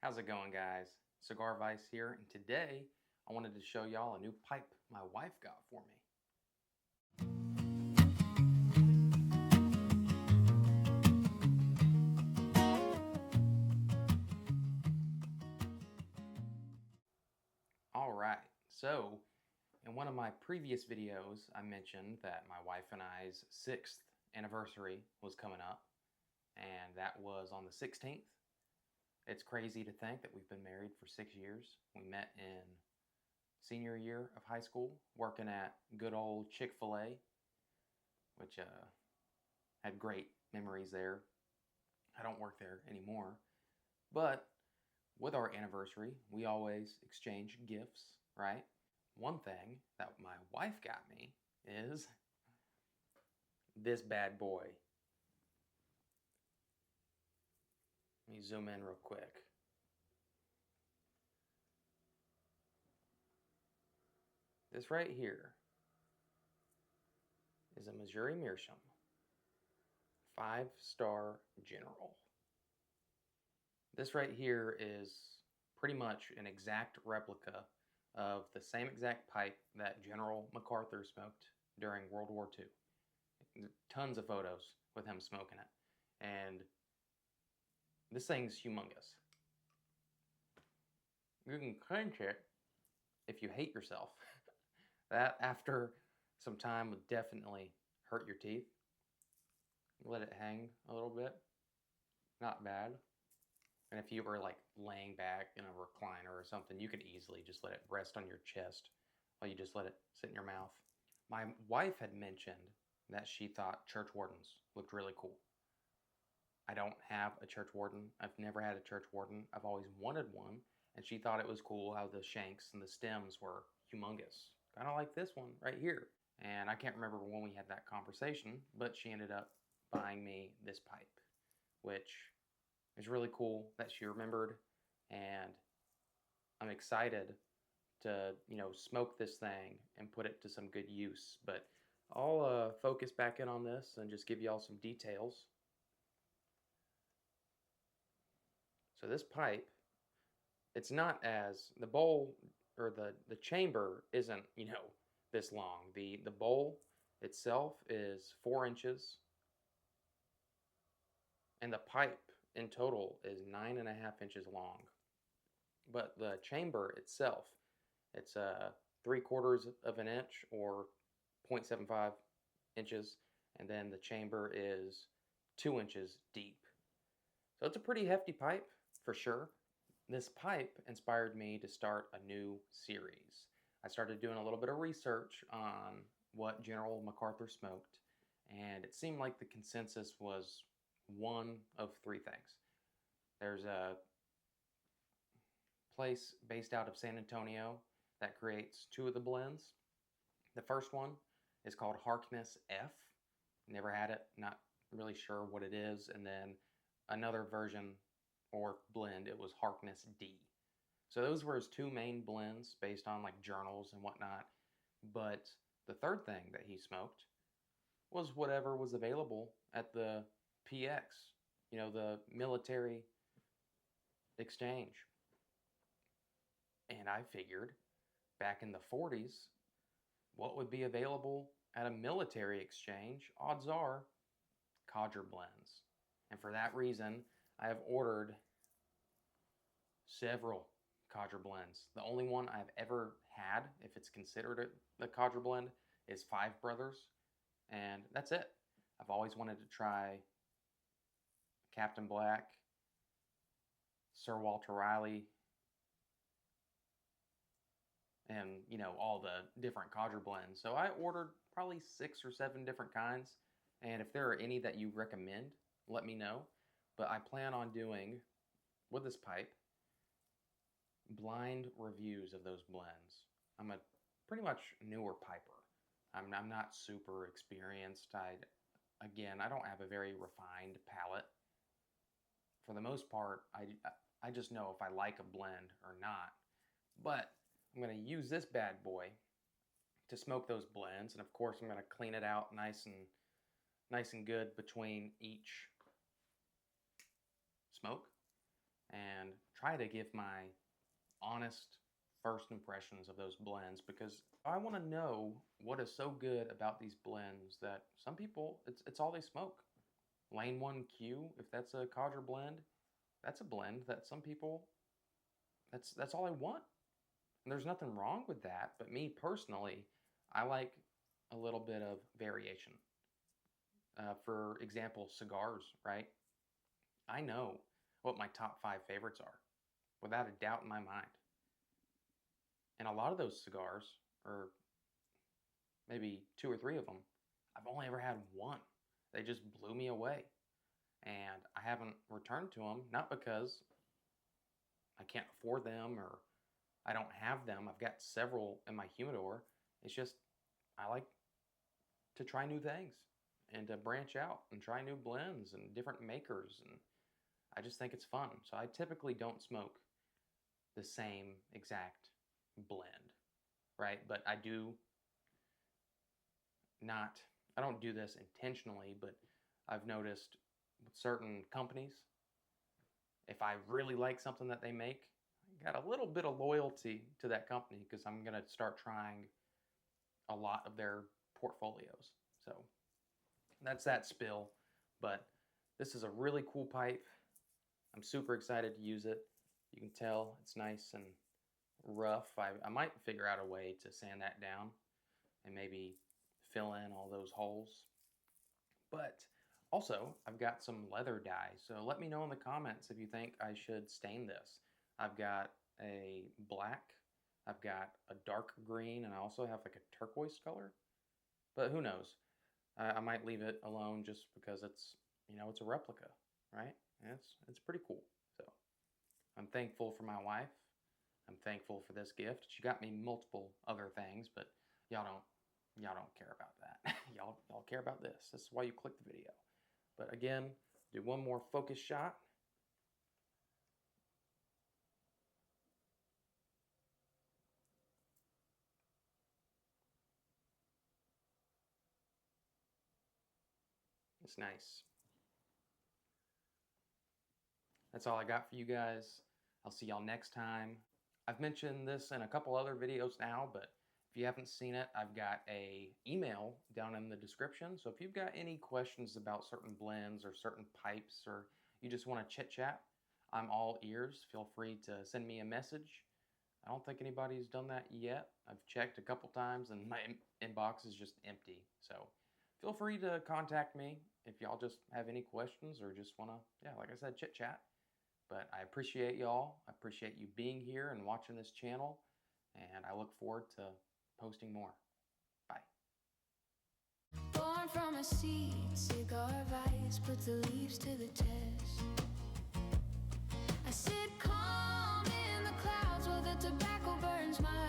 How's it going, guys? Cigar Vice here, and today I wanted to show y'all a new pipe my wife got for me. Alright, so in one of my previous videos I mentioned that my wife and I's 6th anniversary was coming up, and that was on the 16th. It's crazy to think that we've been married for 6 years. We met in senior year of high school, working at good old Chick-fil-A, which had great memories there. I don't work there anymore, but with our anniversary, we always exchange gifts, right? One thing that my wife got me is this bad boy. Let me zoom in real quick. This right here is a Missouri Meerschaum 5-star General. This right here is pretty much an exact replica of the same exact pipe that General MacArthur smoked during World War II. Tons of photos with him smoking it. And this thing's humongous. You can clench it if you hate yourself. That, after some time, would definitely hurt your teeth. Let it hang a little bit. Not bad. And if you were like laying back in a recliner or something, you could easily just let it rest on your chest while you just let it sit in your mouth. My wife had mentioned that she thought church wardens looked really cool. I don't have a church warden. I've never had a church warden. I've always wanted one, and she thought it was cool how the shanks and the stems were humongous. Kind of like this one right here. And I can't remember when we had that conversation, but she ended up buying me this pipe, which is really cool that she remembered, and I'm excited to, smoke this thing and put it to some good use. But I'll focus back in on this and just give y'all some details. So this pipe, it's not as, the bowl or the chamber isn't, this long. The bowl itself is 4 inches, and the pipe in total is 9.5 inches long. But the chamber itself, it's 3/4 of an inch or 0.75 inches, and then the chamber is 2 inches deep. So it's a pretty hefty pipe for sure. This pipe inspired me to start a new series. I started doing a little bit of research on what General MacArthur smoked, and it seemed like the consensus was one of 3 things. There's a place based out of San Antonio that creates 2 of the blends. The first one is called Harkness F. Never had it, not really sure what it is. And then another version or blend, it was Harkness D. So those were his 2 main blends based on like journals and whatnot. But the third thing that he smoked was whatever was available at the PX, the military exchange. And I figured back in the 40s, what would be available at a military exchange? Odds are codger blends. And for that reason, I have ordered several codger blends. The only one I've ever had, if it's considered a codger blend, is Five Brothers, and that's it. I've always wanted to try Captain Black, Sir Walter Riley, and all the different codger blends. So I ordered probably 6 or 7 different kinds, and if there are any that you recommend, let me know. But I plan on doing, with this pipe, blind reviews of those blends. I'm a pretty much newer piper. I'm not super experienced. Again, I don't have a very refined palate. For the most part, I just know if I like a blend or not. But I'm going to use this bad boy to smoke those blends, and of course I'm going to clean it out nice and good between each smoke and try to give my honest first impressions of those blends because I want to know what is so good about these blends that some people it's all they smoke. Lane 1Q, if that's a codger blend, that's a blend that some people that's all I want. And there's nothing wrong with that, but me personally, I like a little bit of variation. For example, cigars, right? I know what my top 5 favorites are, without a doubt in my mind. And a lot of those cigars, or maybe 2 or 3 of them, I've only ever had one. They just blew me away. And I haven't returned to them, not because I can't afford them or I don't have them. I've got several in my humidor. It's just I like to try new things and to branch out and try new blends and different makers. And I just think it's fun. So I typically don't smoke the same exact blend, right? But I don't do this intentionally, but I've noticed with certain companies, if I really like something that they make, I got a little bit of loyalty to that company because I'm going to start trying a lot of their portfolios. So that's that spill. But this is a really cool pipe. I'm super excited to use it. You can tell it's nice and rough. I might figure out a way to sand that down and maybe fill in all those holes. But also, I've got some leather dye, so let me know in the comments if you think I should stain this. I've got a black, I've got a dark green, and I also have like a turquoise color. But who knows? I might leave it alone just because it's a replica, right? And it's pretty cool. So I'm thankful for my wife. I'm thankful for this gift. She got me multiple other things, but y'all don't care about that. y'all care about this. This is why you click the video. But again, do one more focus shot. It's nice. That's all I got for you guys. I'll see y'all next time. I've mentioned this in a couple other videos now, but if you haven't seen it, I've got a email down in the description. So if you've got any questions about certain blends or certain pipes, or you just want to chit chat, I'm all ears. Feel free to send me a message. I don't think anybody's done that yet. I've checked a couple times and my inbox is just empty. So feel free to contact me if y'all just have any questions or just want to, yeah, like I said, chit chat. But I appreciate y'all. I appreciate you being here and watching this channel. And I look forward to posting more. Bye. Born from a seed, cigar vice put the leaves to the test. I sit calm in the clouds while the tobacco burns my